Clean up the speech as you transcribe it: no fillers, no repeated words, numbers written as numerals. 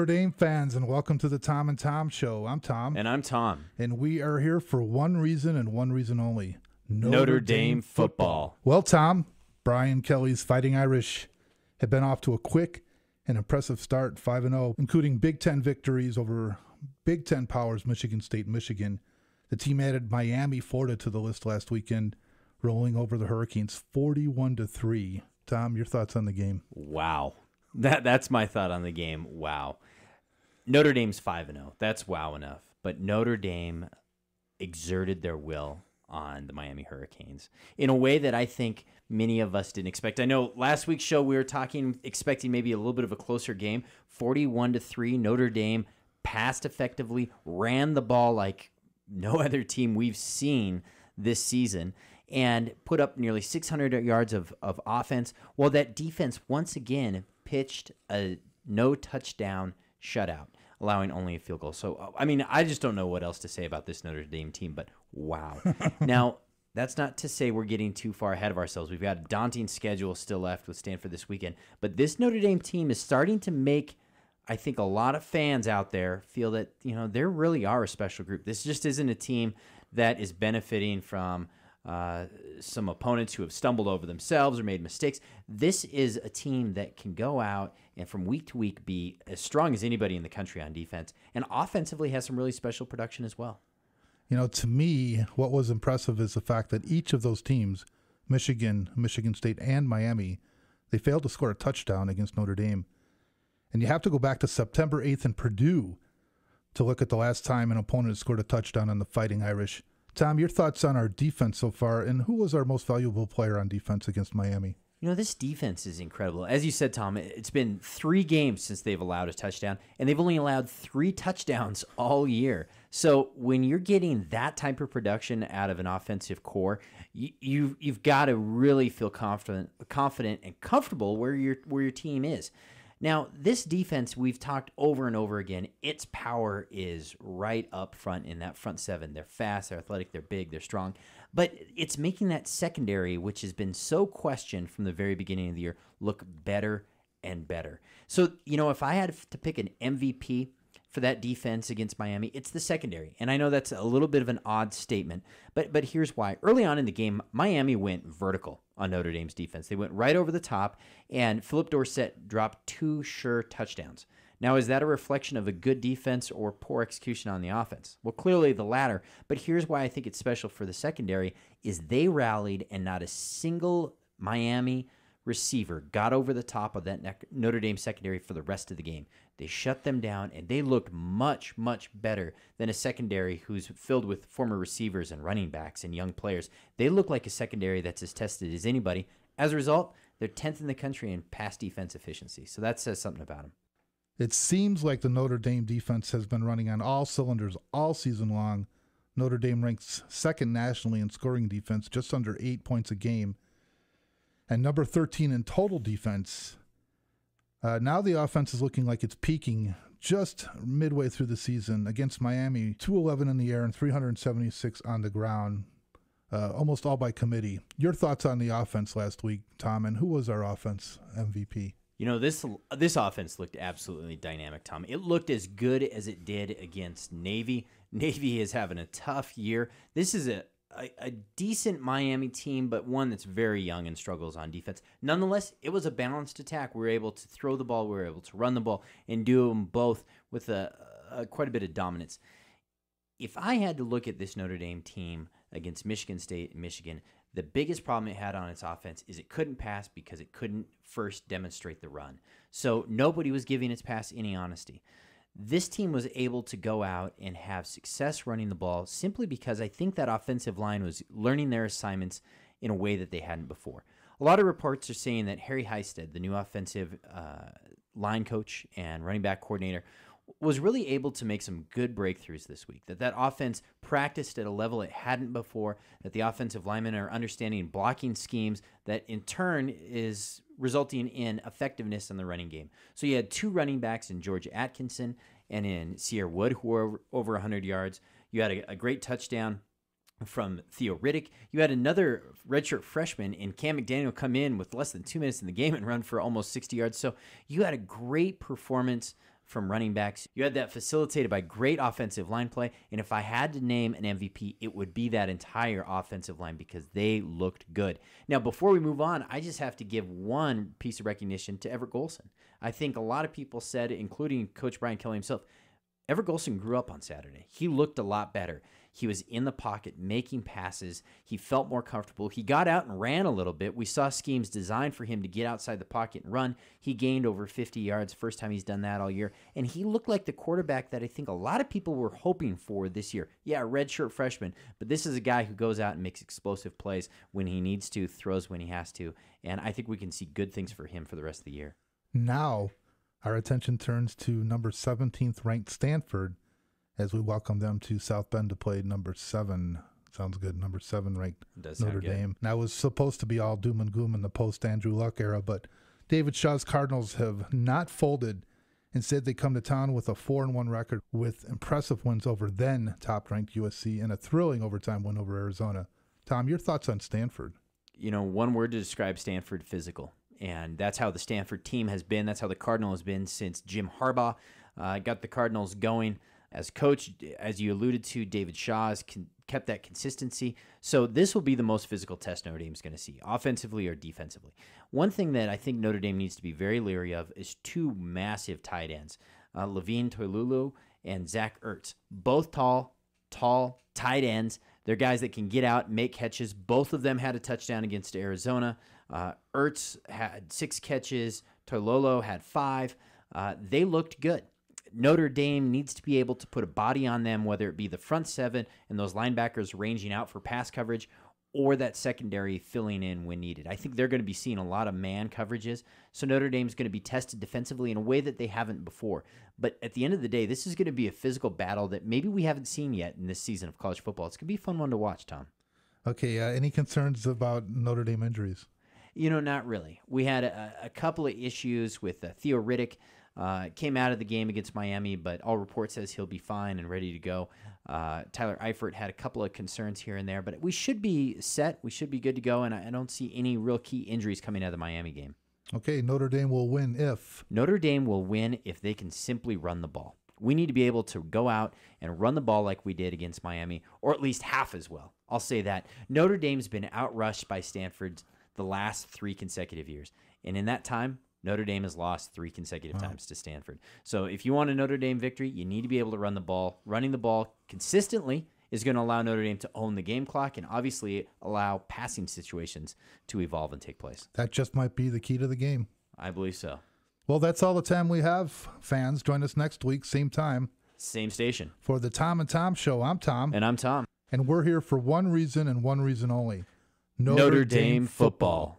Notre Dame fans, and welcome to the Tom and Tom Show. I'm Tom. And I'm Tom. And we are here for one reason and one reason only. Notre Dame football. Well, Tom, Brian Kelly's Fighting Irish have been off to a quick and impressive start, 5-0, including Big Ten victories over Big Ten powers, Michigan State and Michigan. The team added Miami, Florida to the list last weekend, rolling over the Hurricanes 41-3. Tom, your thoughts on the game? Wow. That's my thought on the game. Wow. Notre Dame's 5-0. That's wow enough. But Notre Dame exerted their will on the Miami Hurricanes in a way that I think many of us didn't expect. I know last week's show we were expecting maybe a little bit of a closer game. 41-3. Notre Dame passed effectively, ran the ball like no other team we've seen this season, and put up nearly 600 yards of offense, while that defense once again pitched a no-touchdown shutout, allowing only a field goal. So, I mean, I just don't know what else to say about this Notre Dame team, but wow. Now, that's not to say we're getting too far ahead of ourselves. We've got a daunting schedule still left with Stanford this weekend, but this Notre Dame team is starting to make, I think, a lot of fans out there feel that, you know, they really are a special group. This just isn't a team that is benefiting from some opponents who have stumbled over themselves or made mistakes. This is a team that can go out and from week to week be as strong as anybody in the country on defense, and offensively has some really special production as well. You know, to me, what was impressive is the fact that each of those teams, Michigan, Michigan State, and Miami, they failed to score a touchdown against Notre Dame. And you have to go back to September 8th in Purdue to look at the last time an opponent scored a touchdown on the Fighting Irish. Tom, your thoughts on our defense so far, and who was our most valuable player on defense against Miami? You know, this defense is incredible. As you said, Tom, it's been 3 games since they've allowed a touchdown, and they've only allowed 3 touchdowns all year. So when you're getting that type of production out of an offensive core, you've got to really feel confident and comfortable where your team is. Now, this defense, we've talked over and over again, its power is right up front in that front 7. They're fast, they're athletic, they're big, they're strong. But it's making that secondary, which has been so questioned from the very beginning of the year, look better and better. So, you know, if I had to pick an MVP for that defense against Miami, it's the secondary. And I know that's a little bit of an odd statement, but here's why. Early on in the game, Miami went vertical on Notre Dame's defense. They went right over the top, and Philip Dorsett dropped 2 sure touchdowns. Now, is that a reflection of a good defense or poor execution on the offense? Well, clearly the latter, but here's why I think it's special for the secondary is they rallied, and not a single Miami receiver got over the top of that Notre Dame secondary for the rest of the game. They shut them down, and they looked much, much better than a secondary who's filled with former receivers and running backs and young players. They look like a secondary that's as tested as anybody. As a result, they're 10th in the country in pass defense efficiency, so that says something about them. It seems like the Notre Dame defense has been running on all cylinders all season long. Notre Dame ranks 2nd nationally in scoring defense, just under 8 points a game, and number 13 in total defense. Now the offense is looking like it's peaking just midway through the season against Miami, 211 in the air and 376 on the ground, almost all by committee. Your thoughts on the offense last week, Tom, and who was our offense MVP? You know, this offense looked absolutely dynamic, Tom. It looked as good as it did against Navy. Navy is having a tough year. This is a decent Miami team, but one that's very young and struggles on defense. Nonetheless, it was a balanced attack. We were able to throw the ball, we were able to run the ball, and do them both with quite a bit of dominance. If I had to look at this Notre Dame team against Michigan State and Michigan, the biggest problem it had on its offense is it couldn't pass because it couldn't first demonstrate the run. So nobody was giving its pass any honesty. This team was able to go out and have success running the ball simply because I think that offensive line was learning their assignments in a way that they hadn't before. A lot of reports are saying that Harry Heisted, the new offensive line coach and running back coordinator, was really able to make some good breakthroughs this week, that offense practiced at a level it hadn't before, that the offensive linemen are understanding blocking schemes that in turn is resulting in effectiveness in the running game. So you had 2 running backs in George Atkinson and in Sierra Wood who were over 100 yards. You had a great touchdown from Theo Riddick. You had another redshirt freshman in Cam McDaniel come in with less than 2 minutes in the game and run for almost 60 yards. So you had a great performance from running backs. You had that facilitated by great offensive line play. And if I had to name an MVP, it would be that entire offensive line because they looked good. Now, before we move on, I just have to give one piece of recognition to Everett Golson. I think a lot of people said, including Coach Brian Kelly himself, Everett Golson grew up on Saturday. He looked a lot better. He was in the pocket, making passes. He felt more comfortable. He got out and ran a little bit. We saw schemes designed for him to get outside the pocket and run. He gained over 50 yards, first time he's done that all year. And he looked like the quarterback that I think a lot of people were hoping for this year. Yeah, redshirt freshman, but this is a guy who goes out and makes explosive plays when he needs to, throws when he has to. And I think we can see good things for him for the rest of the year. Now, our attention turns to number 17th ranked Stanford as we welcome them to South Bend to play number 7. Sounds good. Number 7 ranked Notre Dame. Now, it was supposed to be all doom and gloom in the post-Andrew Luck era, but David Shaw's Cardinals have not folded. Instead, they come to town with a 4-1 record with impressive wins over then top-ranked USC and a thrilling overtime win over Arizona. Tom, your thoughts on Stanford? You know, one word to describe Stanford: physical. And that's how the Stanford team has been. That's how the Cardinal has been since Jim Harbaugh got the Cardinals going. As coach, as you alluded to, David Shaw has kept that consistency. So this will be the most physical test Notre Dame is going to see, offensively or defensively. One thing that I think Notre Dame needs to be very leery of is 2 massive tight ends, Levine Toilulu and Zach Ertz. Both tall tight ends. They're guys that can get out, make catches. Both of them had a touchdown against Arizona. Ertz had 6 catches. Toilolo had 5. They looked good. Notre Dame needs to be able to put a body on them, whether it be the front 7 and those linebackers ranging out for pass coverage or that secondary filling in when needed. I think they're going to be seeing a lot of man coverages, so Notre Dame's going to be tested defensively in a way that they haven't before. But at the end of the day, this is going to be a physical battle that maybe we haven't seen yet in this season of college football. It's going to be a fun one to watch, Tom. Okay, any concerns about Notre Dame injuries? You know, not really. We had a couple of issues with Theo Riddick. Came out of the game against Miami, but all reports says he'll be fine and ready to go. Tyler Eifert had a couple of concerns here and there, but we should be set. We should be good to go, and I don't see any real key injuries coming out of the Miami game. Okay, Notre Dame will win if? Notre Dame will win if they can simply run the ball. We need to be able to go out and run the ball like we did against Miami, or at least half as well. I'll say that. Notre Dame's been outrushed by Stanford the last 3 consecutive years, and in that time, Notre Dame has lost 3 consecutive times to Stanford. So if you want a Notre Dame victory, you need to be able to run the ball. Running the ball consistently is going to allow Notre Dame to own the game clock and obviously allow passing situations to evolve and take place. That just might be the key to the game. I believe so. Well, that's all the time we have, fans. Join us next week, same time. Same station. For the Tom and Tom Show, I'm Tom. And I'm Tom. And we're here for one reason and one reason only. Notre Dame football.